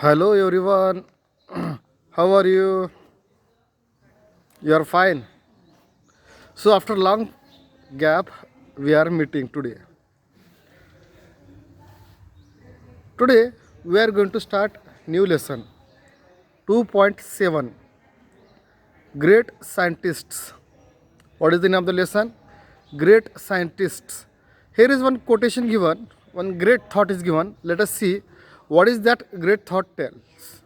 Hello everyone, how are you? You are fine. So after long gap, we are meeting today. Today we are going to start new lesson 2.7 Great Scientists. What is the name of the lesson? Great Scientists. Here is one quotation given, one great thought is given. Let us see what is that great thought tells.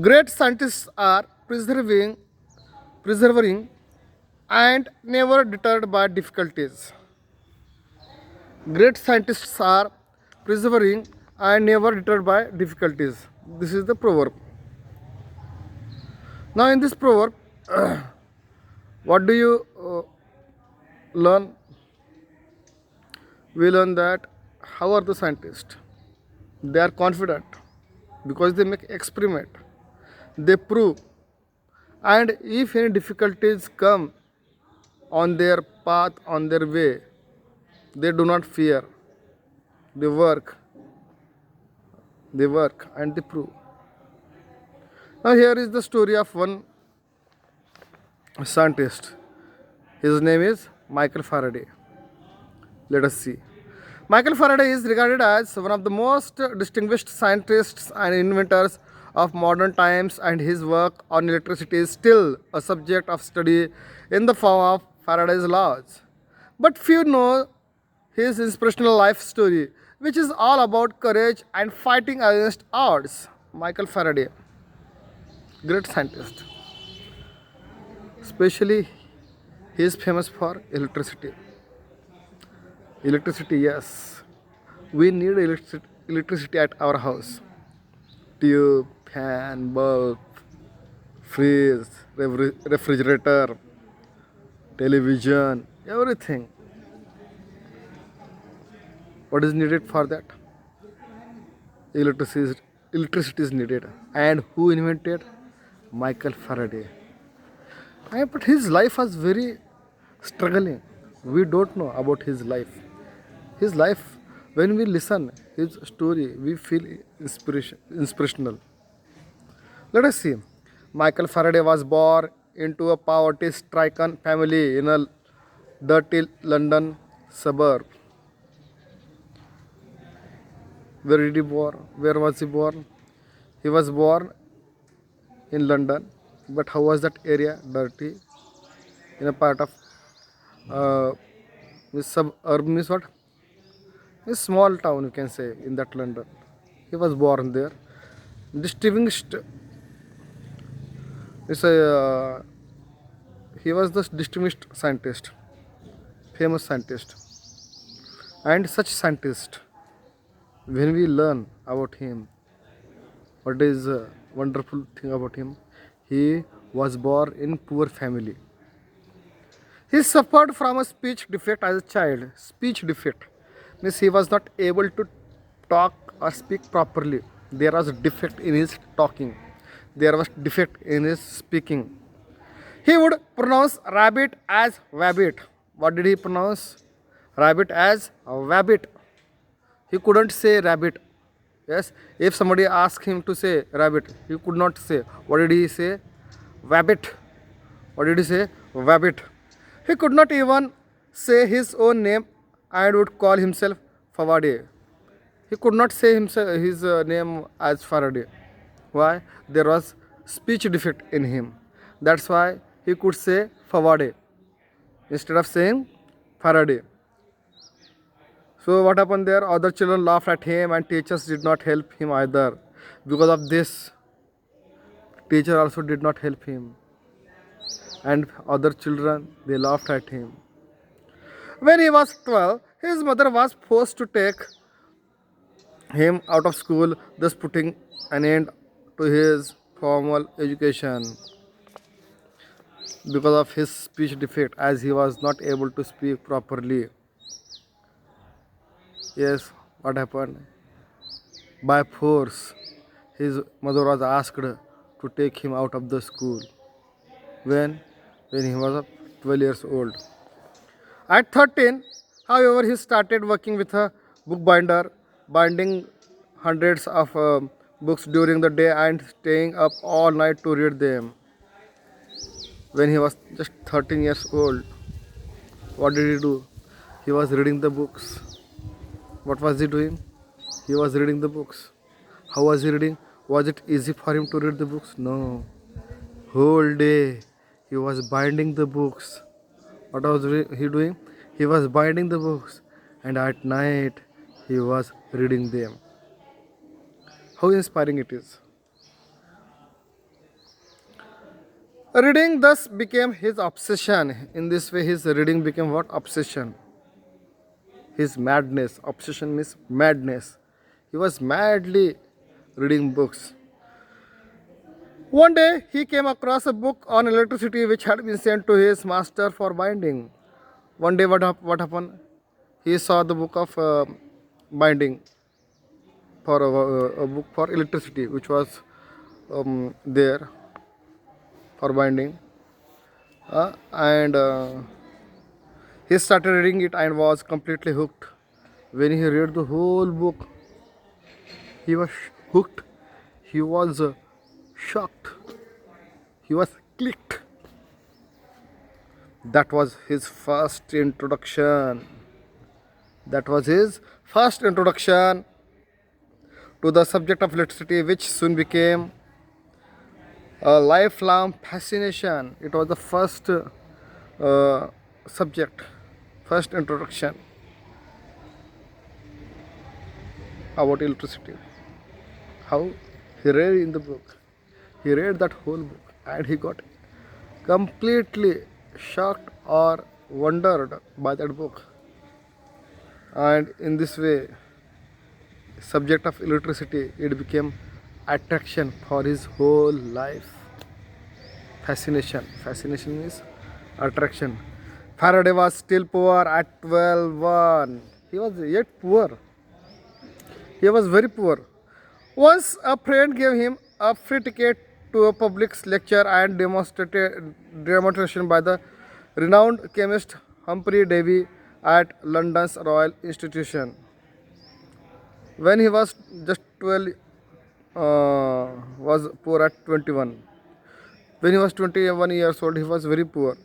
Great scientists are persevering and never deterred by difficulties. Great scientists are persevering and never deterred by difficulties. This is the proverb. Now, in this proverb, what do you learn? We learn that how are the scientists? They are confident because they make experiment, they prove, and if any difficulties come on their path, on their way, they do not fear. They work, and they prove. Now, here is the story of one scientist. His name is Michael Faraday. Let us see. Michael Faraday is regarded as one of the most distinguished scientists and inventors of modern times, and his work on electricity is still a subject of study in the form of Faraday's laws. But few know his inspirational life story, which is all about courage and fighting against odds. Michael Faraday, great scientist. Especially, he is famous for electricity. Electricity, yes. We need electricity at our house. Tube, fan, bulb, fridge, refrigerator, television, everything. What is needed for that? Electricity is needed. And who invented? Michael Faraday. But his life was very struggling. We don't know about his life. His life, when we listen his story, we feel inspirational. Let us see. Michael Faraday was born into a poverty-stricken family in a dirty London suburb. Where did he born? Where was he born? He was born in London. But how was that area? Dirty. In a part of suburb means what? A small town, you can say, in that London. He was born there. Distinguished. He was the distinguished scientist, famous scientist, and such scientist. When we learn about him, what is a wonderful thing about him? He was born in poor family. He suffered from a speech defect as a child. Speech defect means he was not able to talk or speak properly. There was a defect in his talking. There was defect in his speaking. He would pronounce rabbit as wabbit. What did he pronounce? Rabbit as wabbit. He couldn't say rabbit. Yes, if somebody asked him to say rabbit, he could not say. What did he say? Wabbit. What did he say? Wabbit. He could not even say his own name and would call himself Faraday. He could not say his name as Faraday. Why? There was speech defect in him. That's why he could say Faraday instead of saying Faraday. So what happened there? Other children laughed at him and teachers did not help him either. Because of this, teacher also did not help him. And other children, they laughed at him. When he was 12, his mother was forced to take him out of school, thus putting an end to his formal education because of his speech defect, as he was not able to speak properly. Yes, what happened? By force, his mother was asked to take him out of the school. When he was 12 years old. At 13, however, he started working with a bookbinder, binding hundreds of books during the day and staying up all night to read them. When he was just 13 years old, what did he do? He was reading the books. What was he doing? He was reading the books. How was he reading? Was it easy for him to read the books? No. Whole day he was binding the books. What was he doing? He was binding the books, and at night he was reading them. How inspiring it is. Reading thus became his obsession. In this way, his reading became what? Obsession. His madness. Obsession means madness. He was madly reading books. One day, he came across a book on electricity which had been sent to his master for binding. One day, what happened? He saw the book of binding for a book for electricity which was there for binding, and he started reading it and was completely hooked. When he read the whole book, he was hooked. He was shocked. He was clicked. That was his first introduction. That was his first introduction to the subject of electricity, which soon became a lifelong fascination. It was the first subject, first introduction about electricity. How he read in the book. He read that whole book and he got completely shocked or wondered by that book. And in this way, subject of electricity, it became attraction for his whole life. Fascination. Fascination means attraction. Faraday was still poor at 12. He was yet poor. He was very poor. Once a friend gave him a free ticket to a public lecture and demonstration by the renowned chemist Humphrey Davy at London's Royal Institution. When he was just 12, was poor at 21. When he was 21 years old, he was very poor,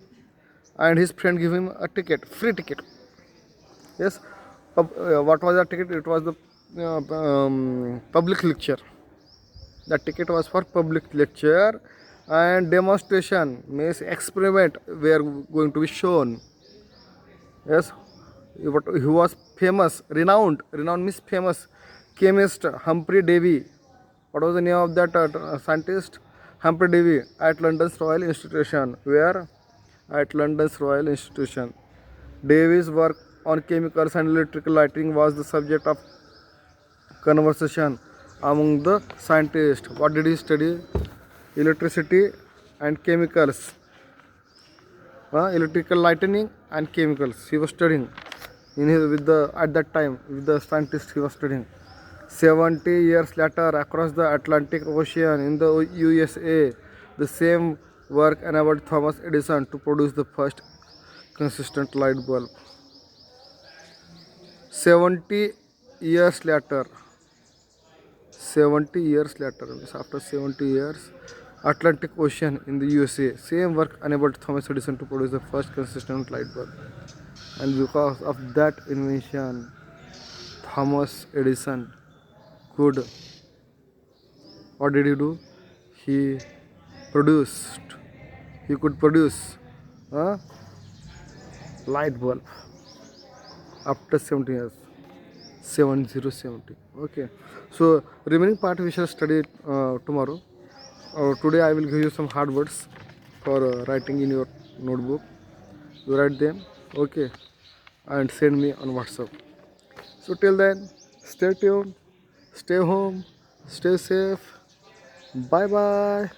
and his friend gave him a ticket, free ticket. Yes, what was that ticket? It was the public lecture. The ticket was for public lecture, and demonstration means experiment were going to be shown. Yes, he was famous, renowned. Renowned means famous. Chemist Humphrey Davy. What was the name of that scientist? Humphrey Davy at London's Royal Institution. Where? At London's Royal Institution. Davy's work on chemicals and electrical lighting was the subject of conversation among the scientists. What did he study? Electricity and chemicals. Electrical lightning and chemicals. He was studying at that time with the scientists he was studying. 70 years later, across the Atlantic Ocean in the USA, the same work enabled Thomas Edison to produce the first consistent light bulb. 70 years later, 70 years later, means after 70 years, Atlantic Ocean in the USA, same work enabled Thomas Edison to produce the first consistent light bulb. And because of that invention, Thomas Edison could, what did he do? He could produce a light bulb after 70 years. 70. Okay, so remaining part we shall study tomorrow. Today I will give you some hard words for writing in your notebook. You write them, okay, and send me on WhatsApp. So till then, stay tuned, stay home, stay safe. Bye bye.